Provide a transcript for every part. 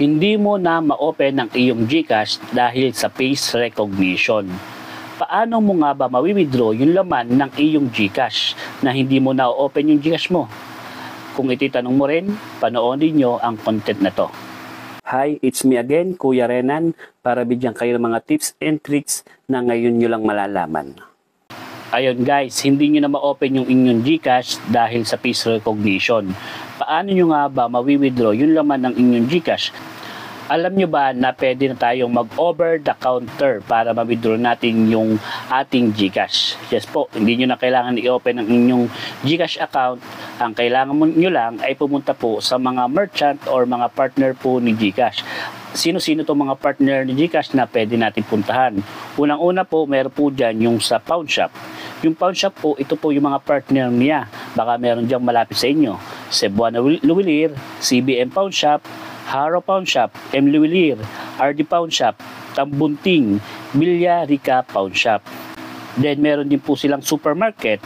Hindi mo na ma-open ang iyong GCash dahil sa face recognition. Paano mo nga ba mawi-withdraw yung laman ng iyong GCash na hindi mo na-open yung GCash mo? Kung ititanong mo rin, panoorin nyo ang content na to. Hi, it's me again, Kuya Renan, para bigyan kayo ng mga tips and tricks na ngayon nyo lang malalaman. Ayun guys, hindi nyo na ma-open yung inyong GCash dahil sa face recognition. Paano nyo nga ba mawi-withdraw yung laman ng inyong GCash? Alam nyo ba na pwede na tayong mag-over the counter para ma-withdraw natin yung ating GCash? Yes po, hindi nyo na kailangan i-open ang inyong GCash account. Ang kailangan nyo lang ay pumunta po sa mga merchant or mga partner po ni GCash. Sino-sino itong mga partner ni GCash na pwede natin puntahan? Unang-una po, meron po dyan yung sa pawn shop. Yung pawn shop po, ito po yung mga partner niya. Baka meron dyan malapit sa inyo. Cebuana Luwilir, CBM Pawn Shop, Haro Pawn Shop, M. Luwilir, RD Pawn Shop, Tambunting, Villa Rica Pawn Shop. Then meron din po silang supermarket.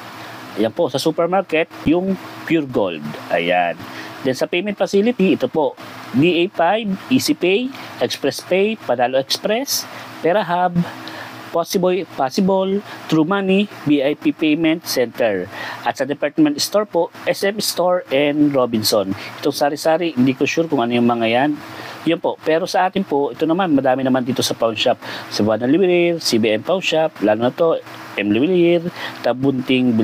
Ayan po, sa supermarket, yung Pure Gold. Ayan. Then sa payment facility, ito po, DA5, EasyPay, ExpressPay, Padalo Express, PeraHub, Possible, True Money, VIP Payment Center. At sa department store po, SM Store and Robinson. Itong sari-sari, hindi ko sure kung ano yung mga yan. Yun po. Pero sa atin po, ito naman, madami naman dito sa pawn shop. Cebuana Luwilir, CBM Pawn Shop, lalo na to, M. Luwilir, Tabunting,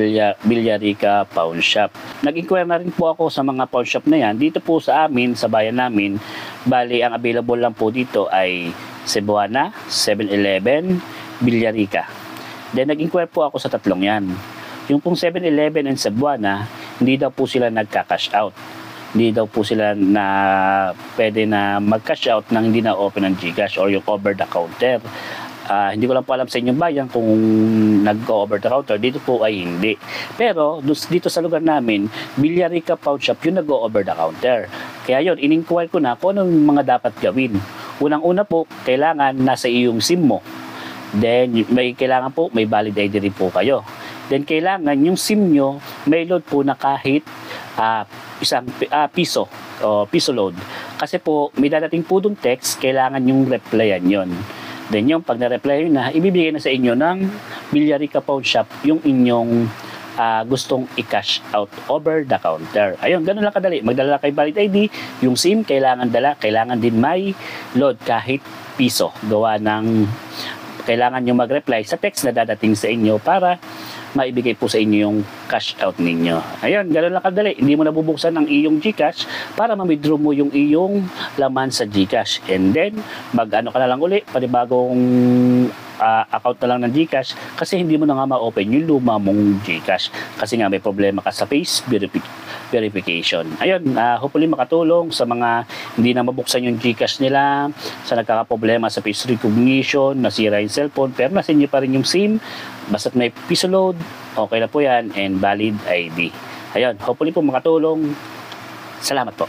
Villarica Pawn Shop. Nag-inquire na rin po ako sa mga pawn shop na yan. Dito po sa amin, sa bayan namin, bali, ang available lang po dito ay Cebuana, 7-Eleven, Villarica. Then nag-inquire po ako sa tatlong yan. Yung pong 7-Eleven and Cebuana, hindi daw po sila nagka-cash out. Hindi daw po sila na pwede na mag-cash out nang hindi na open ang GCash or yung over the counter. Hindi ko lang po alam sa inyong bayan kung nag-over the counter. Dito po ay hindi. Pero dito sa lugar namin, Villarica Pawn Shop yung nag-over the counter. Kaya yun, in-inquire ko na kung anong mga dapat gawin. Unang-una po, kailangan nasa iyong SIM mo. Then, kailangan po, may valid ID rin po kayo. Then, kailangan yung SIM nyo, may load po na kahit isang piso o piso load. Kasi po, may dadating po dong text, kailangan yung replyan yon. Then, yung pag na-reply na, ibibigay na sa inyo ng Villarica Pawn Shop yung inyong gustong i-cash out over the counter. Ayun, ganun lang kadali. Magdala kay valid ID, yung SIM kailangan dala, kailangan din may load kahit piso. Gawa ng kailangan nyo mag-reply sa text na dadating sa inyo para maibigay po sa inyo yung cash out ninyo. Ayun, gano'n lang kadali. Hindi mo nabubuksan ang iyong GCash para ma-withdraw mo yung iyong laman sa GCash. And then, mag-ano ka na lang uli, panibagong account na lang ng GCash kasi hindi mo na nga ma-open yung luma mong GCash kasi nga may problema ka sa face verification. Ayun, hopefully makatulong sa mga hindi na mabuksan yung GCash nila, sa nagkakaproblema sa face recognition, nasira yung cellphone, pero nasa inyo pa rin yung SIM, basta't may piso load, okay na po yan, and valid ID. Ayun, hopefully po makatulong. Salamat po.